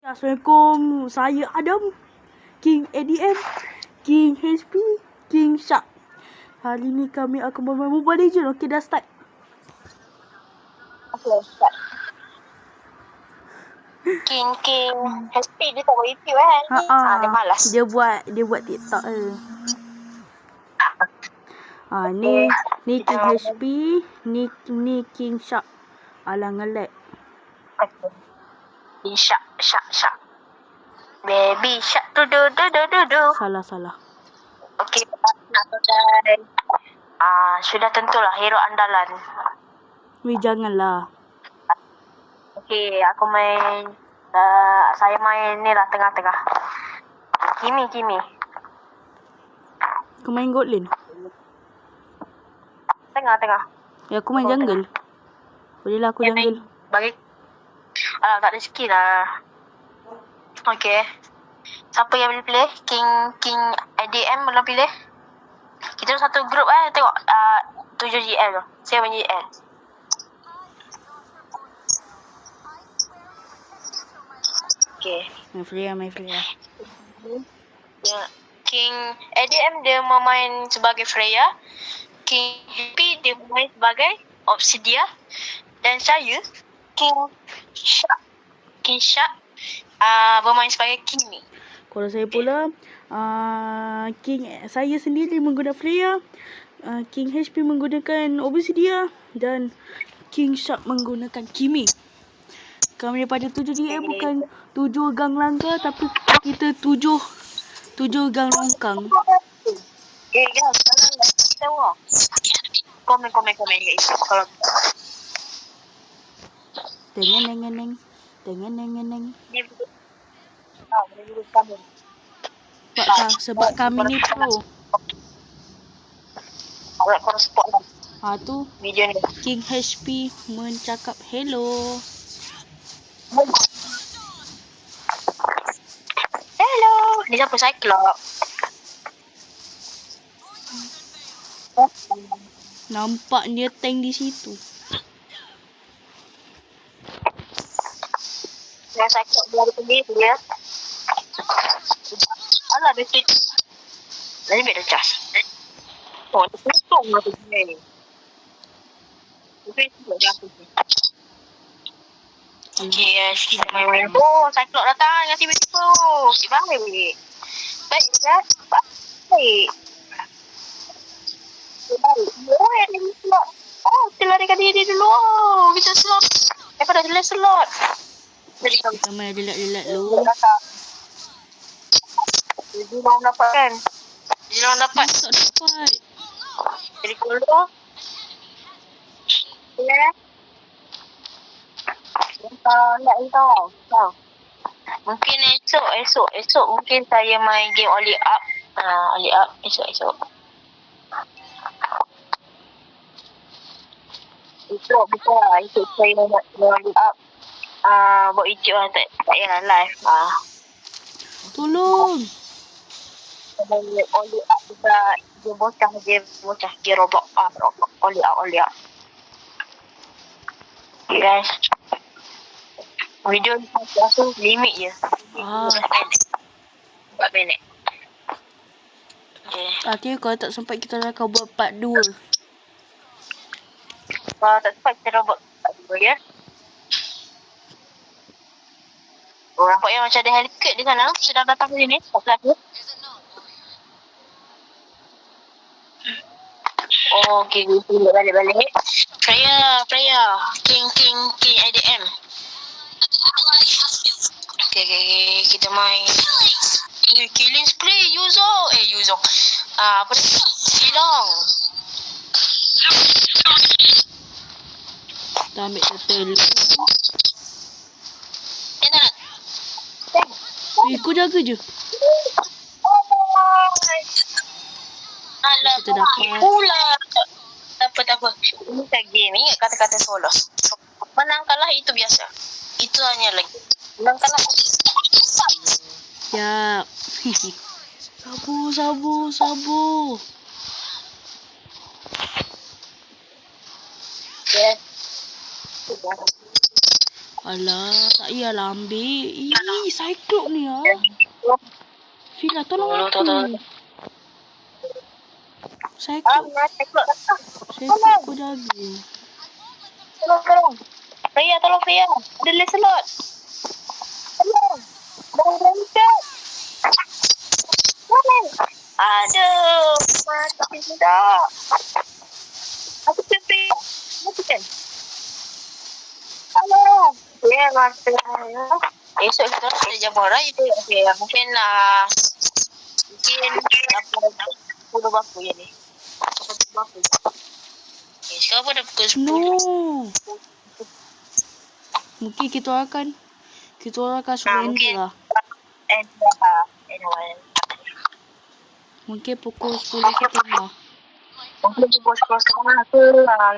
Assalamualaikum, saya Adam, King ADM, King HP, King Shark. Hari ni kami akan bermain Mobile Legends. Okey, dah start. Okay, start. King HP dia tak buat YouTube kan? Dia malas. Dia buat TikTok je. Ni King HP, ni King Shark. Alah ngelek. Okay. Shark. Baby shark du. Salah. Okey, nak pakai. Sudah tentulah hero andalan. Weh, janganlah. Okey, aku main saya main ni lah tengah-tengah. Kimi. Kau main gold lane? Tengah. Ya, aku main jungle. Bolehlah aku jungle. Bagi. Tak ada skill lah. Okey. Siapa yang boleh pilih? King ADM boleh pilih? Kita satu grup tengok 7 GL tu. 7 GL. Okey. Main Freya. Ya. King ADM dia memain sebagai Freya. King Happy dia memain sebagai Obsidia. Dan saya King Shark bermain sebagai Kimi. Kalau saya pula, saya sendiri menggunakan Freya, King HP menggunakan Obsidia dan King Shark menggunakan Kimi. Kami daripada 7 GM bukan 7 gang langgar, tapi kita 7 gang longkang. Guys, tengok. Komen guys. Kalau Tengen. Sebab kami ni pro. Korang support lah. Tu Video ni. King HP mencakap hello. Hello. Ni siapa Cyclops? Nampak dia tank di situ. Yang Cyclops dia ada pergi dia. Alah dia tweet. Lagi biar dia cas. Dia potong lah tu ni. Tapi tu dah aku ni. Okay guys, kita main. Cyclops datang dengan tiba-tiba. Baik weh. Baik. Ada slot. Kita larikan dia dulu. Kita slot. Daripada dia slot. Kita main relat dulu. Jadi orang dapat kan? Tak dapat. Jadi kalau nak tahu. Mungkin esok mungkin saya main game Oli Up. Oli Up esok. Esok saya nak Oli Up. Buat YouTube lah, tak payah live. Tolong. Oli Up dekat dia bocah dia Roblox. Oli Up. Okay guys. Video ni langsung limit je. 4 minit. Okay. Artinya kalau tak sempat kita akan buat part 2. Kalau tak sempat kita buat part 2 ya. Nampaknya macam ada helicopter di sana. Sedang datang ke sini. Tak pelak. Okay. Kita balik. Freya. King ADM. Okay. Kita main. Killing spree. Yuzo. Apa ni? Silong. Kita ambil turtle. Kau jaga je. Alah, kita dapat. Pula. Tak apa. Ini tak game. Ingat kata-kata solos. Menang kalah itu biasa. Itu hanya lagi. Menang kalah. Siap. Sabu. Yes. Alah, tak payahlah ambil. Ih, Cyclops ni ah. Fila, tolong aku. Cyclops. Cyclops kau jaga. Tolong. Freya, tolong Freya. Ada Lancelot. Tolong. Aduh, mati tidak. Aku cepat. Mati kan? Tolong. Ya, mati. Esok kita ada jamu raya. Okay, mungkin pukul berapa je ni? Pukul berapa? Sekarang pun dah pukul 10. No. Mungkin kita akan surrender lah. Mungkin pukul 10 September. Mungkin pukul 10 sekarang ke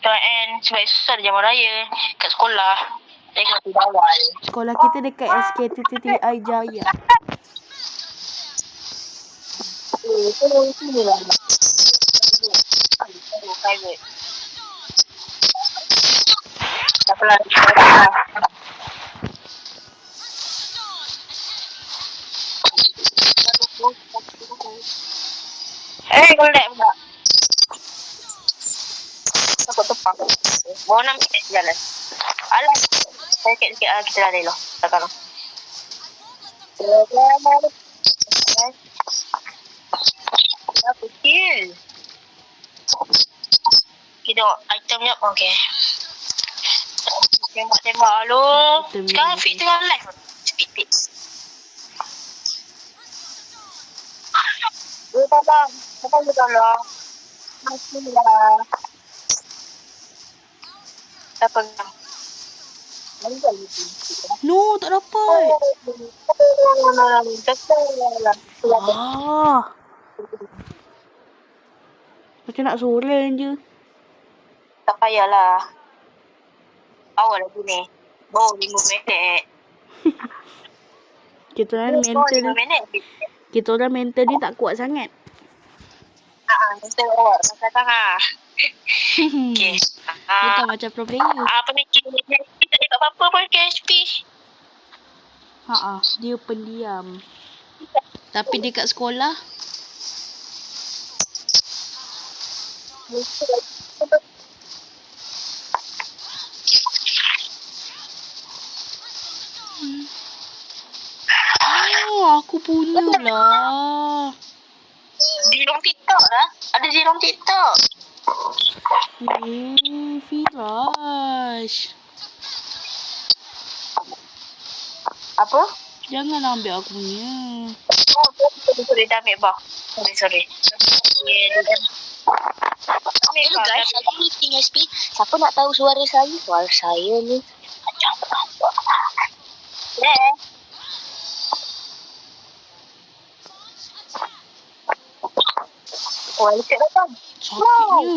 kita end sebab susah ada jamu raya kat sekolah. Saya kena tidur awal. Sekolah kita dekat SKTTI Jaya. Itu ni lah. Private. Tak apalah. Golek pula. Takut tepak. Bawa 6 minit jalan. Alah. Sikit-sikit kita lari lah. Takkan lah. Apa kill? Kita item ni apa? Okay. Tembak lu. Sekarang Fit tengah live. Speed. Tolong. Tolong. Masihlah. Tak pegang. No, tak dapat. Ah. Macam nak solen je. Tak payahlah. Awal lagi ni. Baru 5 minit. Kita orang mental ni tak kuat sangat. Mental awak pasal tangan. Okay. Bukan macam pro player. Apa ni? Kita tak dapat apa-apa pun KSP. Dia pendiam. Tapi dekat sekolah aku punya lah. Zilong TikTok lah. Ada Zilong TikTok. Firash. Apa? Jangan ambil aku punya. Sorry, dah ambil bah. Sorry. Hello guys, saya meeting SP. Siapa nak tahu suara saya? Suara saya ni macam apa? Oh, dekat datang. Sakitnya.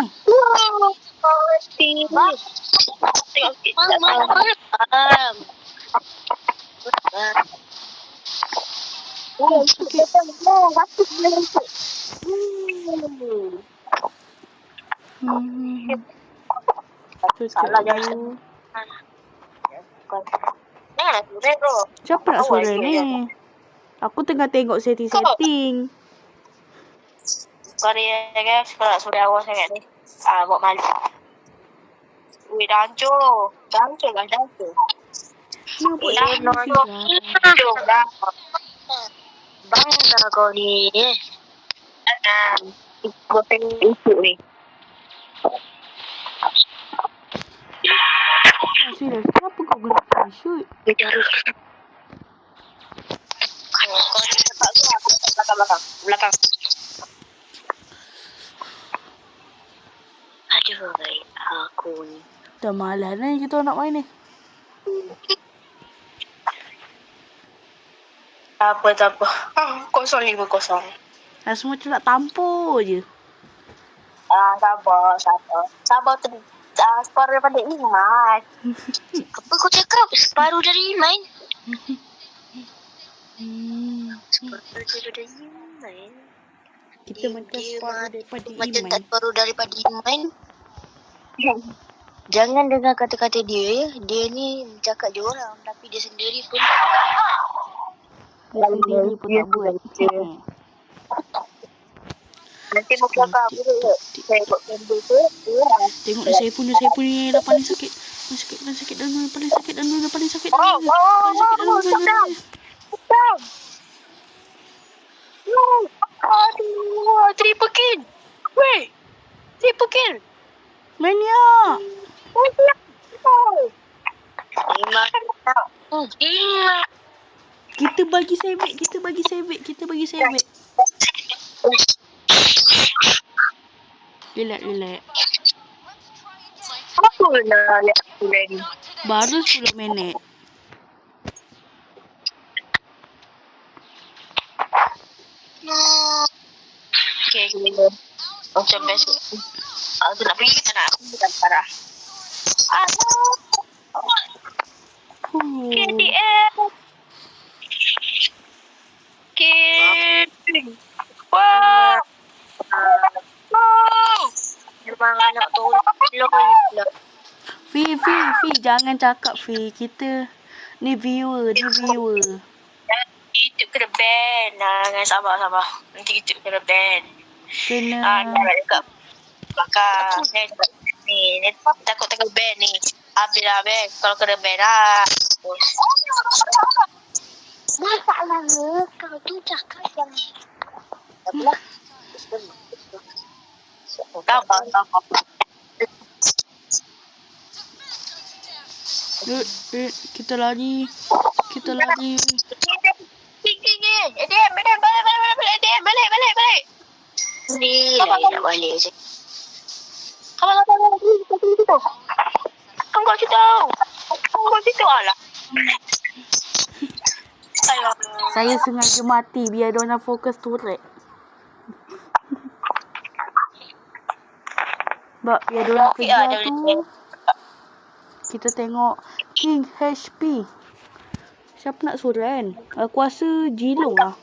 Salah jangan. Janganlah suruh bro. Siapa nak suruh ni? Aku tengah tengok setting-setting. Sorry guys, kalau nak suruh awal sangat ni. Buat malu. Ui, dah hancur. Dah hancur. Hancur dah. Bangga kau ni. Kau tengok itu ni. Serius, kenapa kau guna free shoot? Bicara. Kau cepat ke belakang. Aduh, aku ni. Dah malas ni kita nak main ni. Tak apa. 0-5. Semua macam nak tampur je. Sabar tu. Separuh daripada iman. Apa kau cakap? Separuh dari iman? Separuh daripada iman. Kita macam separuh daripada iman. Macam tak separuh daripada iman. Jangan dengar kata-kata dia ya. Dia ni cakap je orang. Tapi dia sendiri pun Dia sendiri pun tak buat. Nanti mau kelakar aku tu. Saya buat campur tu. Tengok ni saya pun ni dah paling sakit. Paling sakit dan paling sakit dan paling sakit dan Oh, stop. Aduh, triple kill. Weh, triple kill. Maniak. Kita bagi savage. Relax. Apa nak lihat aku lagi? Baru 10 minit. Okay. Macam best. Aku nak pergi tak nak. Aku bukan parah. KDM. Wow. Memang anak tolong. Fi, jangan cakap Fi. Kita ni viewer. YouTube kena ban. Sabar. Nanti YouTube kena ban. Kena. Nak dekat bakar. Ni takut ban ni. Habis dah ban. Kalau kena ban lah. Masalah kau tu cakap yang tahu. Kita lari. ADM, balik. Ni nak balik je. Kamu kat situ. Alah. Saya sengaja mati biar diorang fokus turret. Biar diorang kejar tu. Kita tengok King HP. Siapa nak suruh kan? Aku rasa Jilong lah.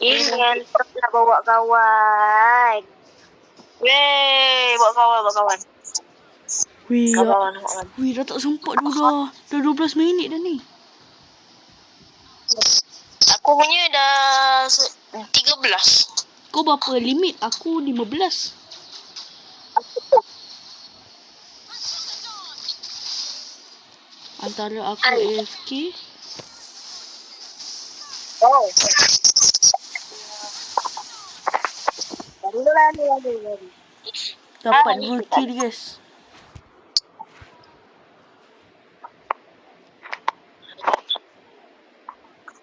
Jangan pernah bawa kawan. Bawa kawan. Wih, dah tak sempat dah 12 minit dah ni. Aku punya dah 13. Kau berapa limit? Aku 15. Antara aku AFK. Oh. Dapat 2 kill guys.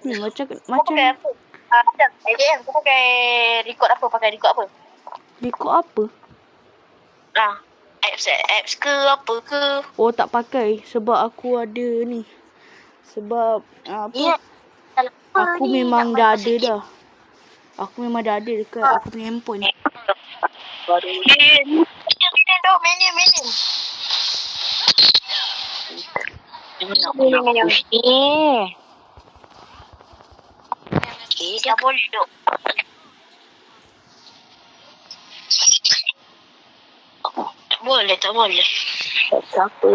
Macam pakai apa? ADM kau pakai record apa? Record apa? Apps ke apa ke? Oh, tak pakai sebab aku ada ni. Sebab apa? Ya. Aku memang dah ada dah. Aku memang dah ada dekat aku punya handphone. Minion. Dah boleh duk. Tak boleh. Tak apa.